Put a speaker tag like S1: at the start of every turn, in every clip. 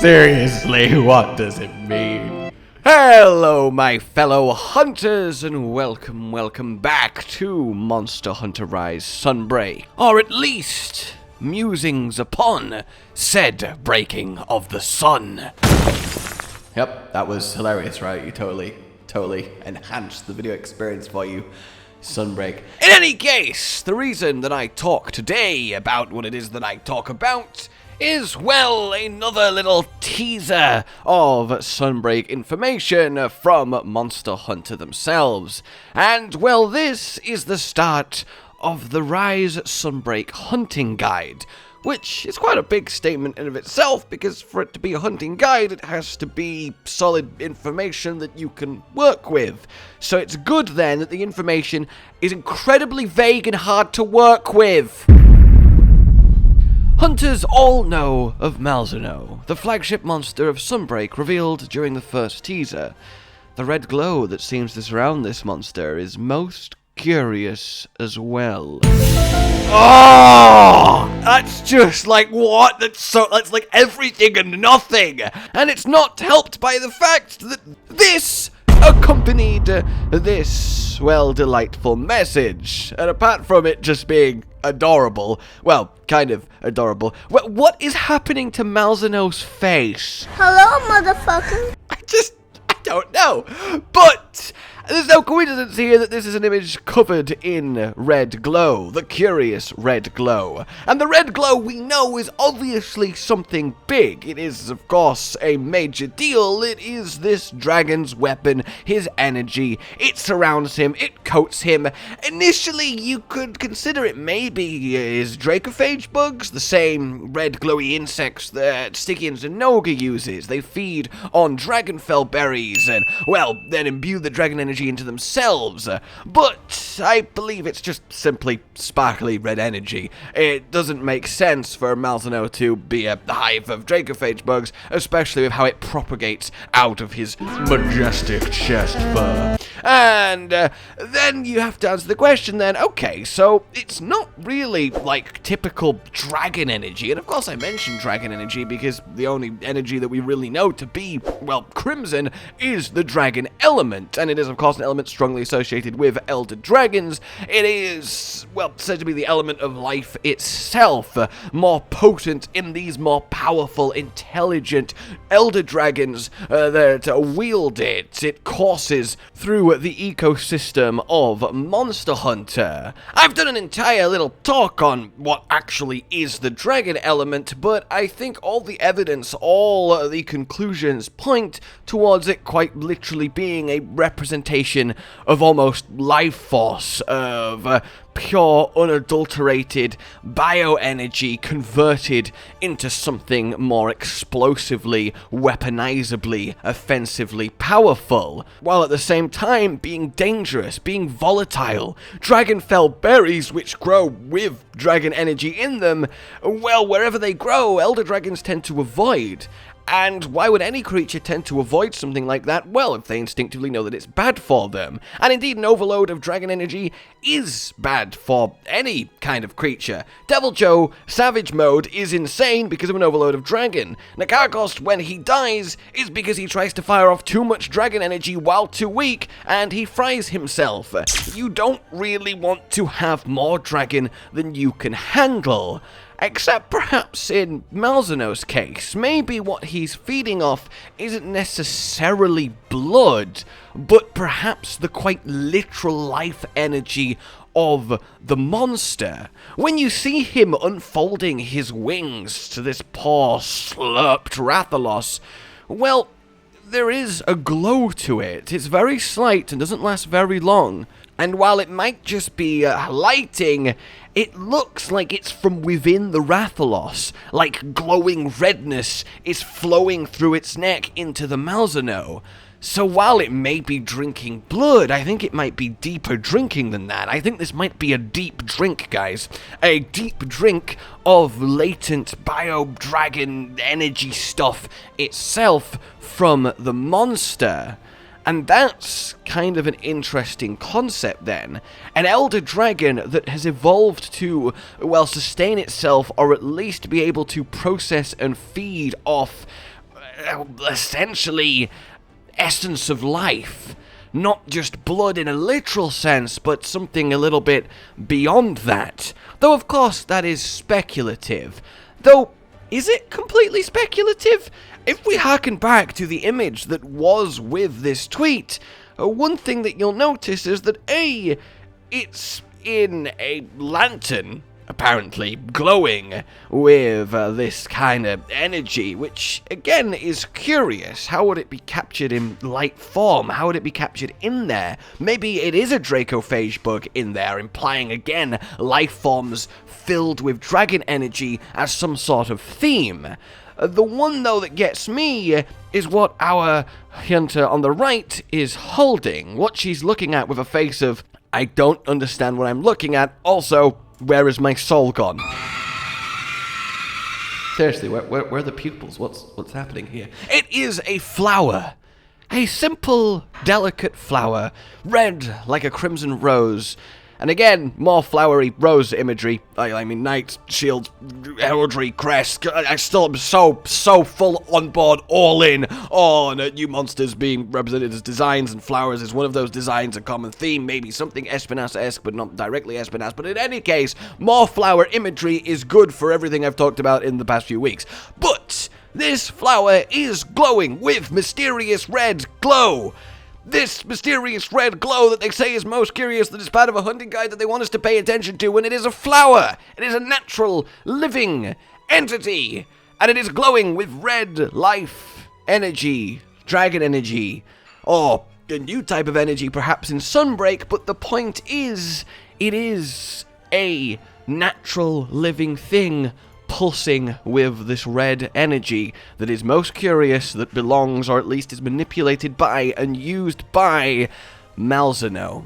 S1: Seriously, what does it mean? Hello, my fellow hunters, and welcome back to Monster Hunter Rise Sunbreak, or at least musings upon said breaking of the sun. Yep, that was hilarious, right? You totally enhanced the video experience for you. Sunbreak. In any case, the reason that I talk today about what it is that I talk about is, well, another little teaser of Sunbreak information from Monster Hunter themselves. And, well, this is the start of the Rise Sunbreak hunting guide, which is quite a big statement in of itself, because for it to be a hunting guide, it has to be solid information that you can work with. So it's good then that the information is incredibly vague and hard to work with. Hunters all know of Malzeno, the flagship monster of Sunbreak revealed during the first teaser. The red glow that seems to surround this monster is most curious as well. Oh, that's just like what? That's like everything and nothing. And it's not helped by the fact that this accompanied this, well, delightful message. And apart from it just being adorable, well, kind of adorable, what is happening to Malzeno's face?
S2: Hello, motherfucker.
S1: I don't know. But there's no coincidence here that this is an image covered in red glow, the curious red glow. And the red glow we know is obviously something big. It is, of course, a major deal. It is this dragon's weapon, his energy. It surrounds him, it coats him. Initially, you could consider it maybe his dracophage bugs, the same red glowy insects that Stygian Zenogre uses. They feed on dragonfell berries and, well, then imbue the dragon energy into themselves, but I believe it's just simply sparkly red energy. It doesn't make sense for Malzeno to be a hive of dracophage bugs, especially with how it propagates out of his majestic chest fur. And then you have to answer the question then, okay, so it's not really like typical dragon energy, and of course I mentioned dragon energy because the only energy that we really know to be, well, crimson is the dragon element, and it is of course an element strongly associated with elder dragons. It is, well, said to be the element of life itself, more potent in these more powerful, intelligent elder dragons that wield it. It courses through the ecosystem of Monster Hunter. I've done an entire little talk on what actually is the dragon element, but I think all the evidence, all the conclusions point towards it quite literally being a representation of almost life force, of pure, unadulterated bioenergy converted into something more explosively, weaponizably, offensively powerful, while at the same time being dangerous, being volatile. Dragonfell berries, which grow with dragon energy in them, well, wherever they grow, elder dragons tend to avoid. And why would any creature tend to avoid something like that? Well, if they instinctively know that it's bad for them. And indeed, an overload of dragon energy is bad for any kind of creature. Devil Joe, Savage Mode, is insane because of an overload of dragon. Nakarkost, when he dies, is because he tries to fire off too much dragon energy while too weak, and he fries himself. You don't really want to have more dragon than you can handle. Except perhaps in Malzeno's case, maybe what he's feeding off isn't necessarily blood, but perhaps the quite literal life energy of the monster. When you see him unfolding his wings to this poor slurped Rathalos, well, there is a glow to it. It's very slight and doesn't last very long. And while it might just be lighting, it looks like it's from within the Rathalos, like glowing redness is flowing through its neck into the Malzeno. So while it may be drinking blood, I think it might be deeper drinking than that. I think this might be a deep drink, guys. A deep drink of latent bio-dragon energy stuff itself from the monster. And that's kind of an interesting concept then. An elder dragon that has evolved to, well, sustain itself, or at least be able to process and feed off essentially essence of life. Not just blood in a literal sense, but something a little bit beyond that. Though, of course, that is speculative. Though, is it completely speculative? If we harken back to the image that was with this tweet, one thing that you'll notice is that it's in a lantern, apparently glowing with this kind of energy, which again is curious. How would it be captured in light form? How would it be captured in there? Maybe it is a dracophage bug in there, implying again life forms filled with dragon energy as some sort of theme. The one though that gets me is what our hunter on the right is holding, what she's looking at with a face of, I don't understand what I'm looking at, also, where is my soul gone? Seriously, where are the pupils? What's happening here? It is a flower. A simple, delicate flower. Red like a crimson rose. And again, more flowery rose imagery. I mean, knights, shields, heraldry, crest. I still am so full on board, all in on new monsters being represented as designs, and flowers is one of those designs, a common theme, maybe something Espinas-esque, but not directly Espinas. But in any case, more flower imagery is good for everything I've talked about in the past few weeks. But this flower is glowing with mysterious red glow. This mysterious red glow that they say is most curious, that is part of a hunting guide that they want us to pay attention to, and it is a flower. It is a natural, living entity, and it is glowing with red life energy, dragon energy, or a new type of energy perhaps in Sunbreak, but the point is, it is a natural living thing pulsing with this red energy that is most curious, that belongs, or at least is manipulated by and used by Malzeno.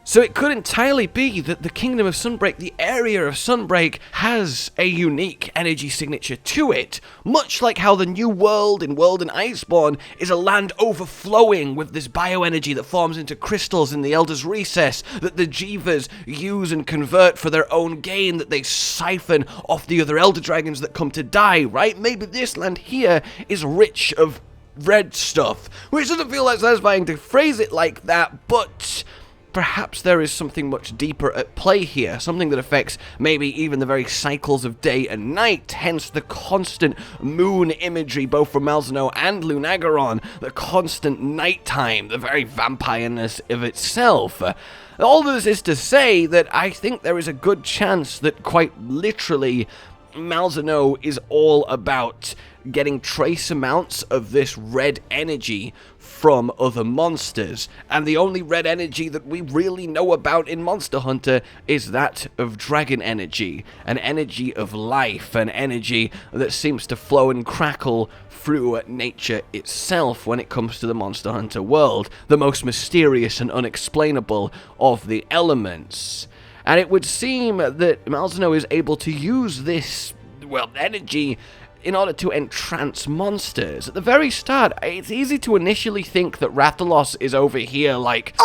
S1: So it could entirely be that the Kingdom of Sunbreak, the area of Sunbreak, has a unique energy signature to it, much like how the New World in World and Iceborne is a land overflowing with this bioenergy that forms into crystals in the Elder's Recess that the Jivas use and convert for their own gain, that they siphon off the other Elder Dragons that come to die, right? Maybe this land here is rich of red stuff, which doesn't feel like satisfying to phrase it like that, but perhaps there is something much deeper at play here, something that affects maybe even the very cycles of day and night, hence the constant moon imagery both from Malzeno and Lunagaron, the constant nighttime, the very vampireness of itself. All this is to say that I think there is a good chance that quite literally Malzeno is all about getting trace amounts of this red energy from other monsters, and the only red energy that we really know about in Monster Hunter is that of dragon energy, an energy of life, an energy that seems to flow and crackle through nature itself when it comes to the Monster Hunter world, the most mysterious and unexplainable of the elements. And it would seem that Malzeno is able to use this, well, energy in order to entrance monsters. At the very start, it's easy to initially think that Rathalos is over here like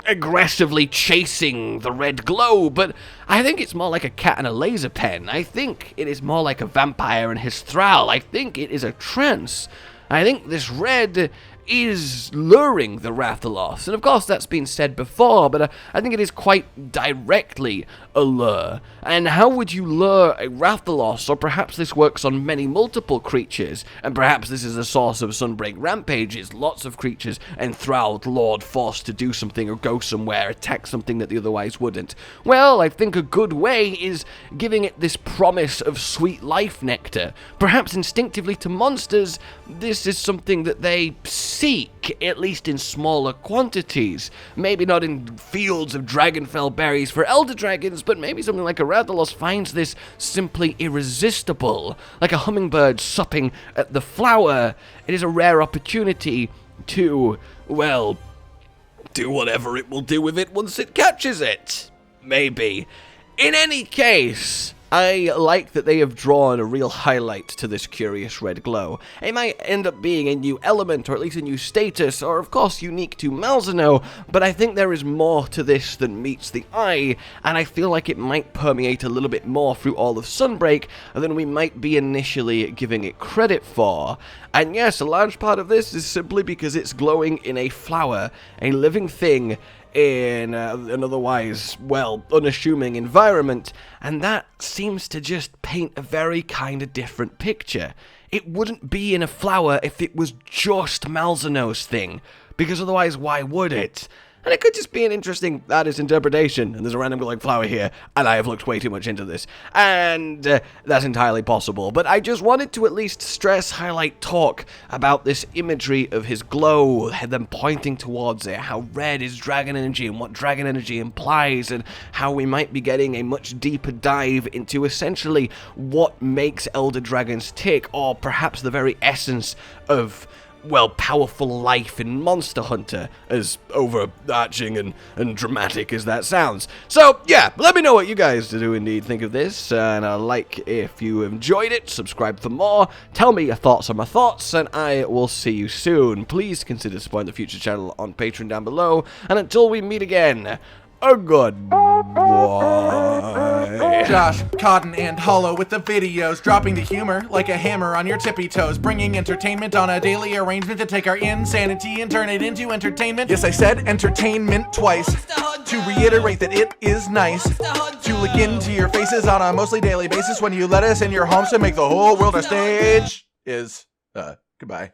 S1: aggressively chasing the red glow, but I think it's more like a cat and a laser pen. I think it is more like a vampire and his thrall. I think it is a trance. I think this red is luring the Rathalos, and of course that's been said before, but I think it is quite directly a lure. And how would you lure a Rathalos? Or perhaps this works on many multiple creatures, and perhaps this is a source of Sunbreak rampages, lots of creatures enthralled, lured, forced to do something or go somewhere, attack something that they otherwise wouldn't. Well, I think a good way is giving it this promise of sweet life nectar. Perhaps instinctively to monsters, this is something that they seek, at least in smaller quantities. Maybe not in fields of Dragonfell berries for Elder Dragons, but maybe something like a Rathalos finds this simply irresistible. Like a hummingbird supping at the flower, it is a rare opportunity to, well, do whatever it will do with it once it catches it. Maybe. In any case, I like that they have drawn a real highlight to this curious red glow. It might end up being a new element, or at least a new status, or of course unique to Malzeno, but I think there is more to this than meets the eye, and I feel like it might permeate a little bit more through all of Sunbreak than we might be initially giving it credit for. And yes, a large part of this is simply because it's glowing in a flower, a living thing, in an otherwise, well, unassuming environment, and that seems to just paint a very kind of different picture. It wouldn't be in a flower if it was just Malzeno's thing, because otherwise why would it? And it could just be an interesting artist interpretation, and there's a random glowing flower here, and I have looked way too much into this, and that's entirely possible. But I just wanted to at least stress, highlight, talk about this imagery of his glow, them pointing towards it, how red is dragon energy, and what dragon energy implies, and how we might be getting a much deeper dive into essentially what makes elder dragons tick, or perhaps the very essence of, well, powerful life in Monster Hunter, as overarching and dramatic as that sounds. So, yeah, let me know what you guys do indeed think of this, and like if you enjoyed it, subscribe for more, tell me your thoughts on my thoughts, and I will see you soon. Please consider supporting the future channel on Patreon down below, and until we meet again, a goodbye.
S3: Josh, Cotton, and Hollow with the videos, dropping the humor like a hammer on your tippy toes, bringing entertainment on a daily arrangement to take our insanity and turn it into entertainment. Yes, I said entertainment twice, to reiterate that it is nice to look into your faces on a mostly daily basis when you let us in your homes to make the whole world a stage. Goodbye.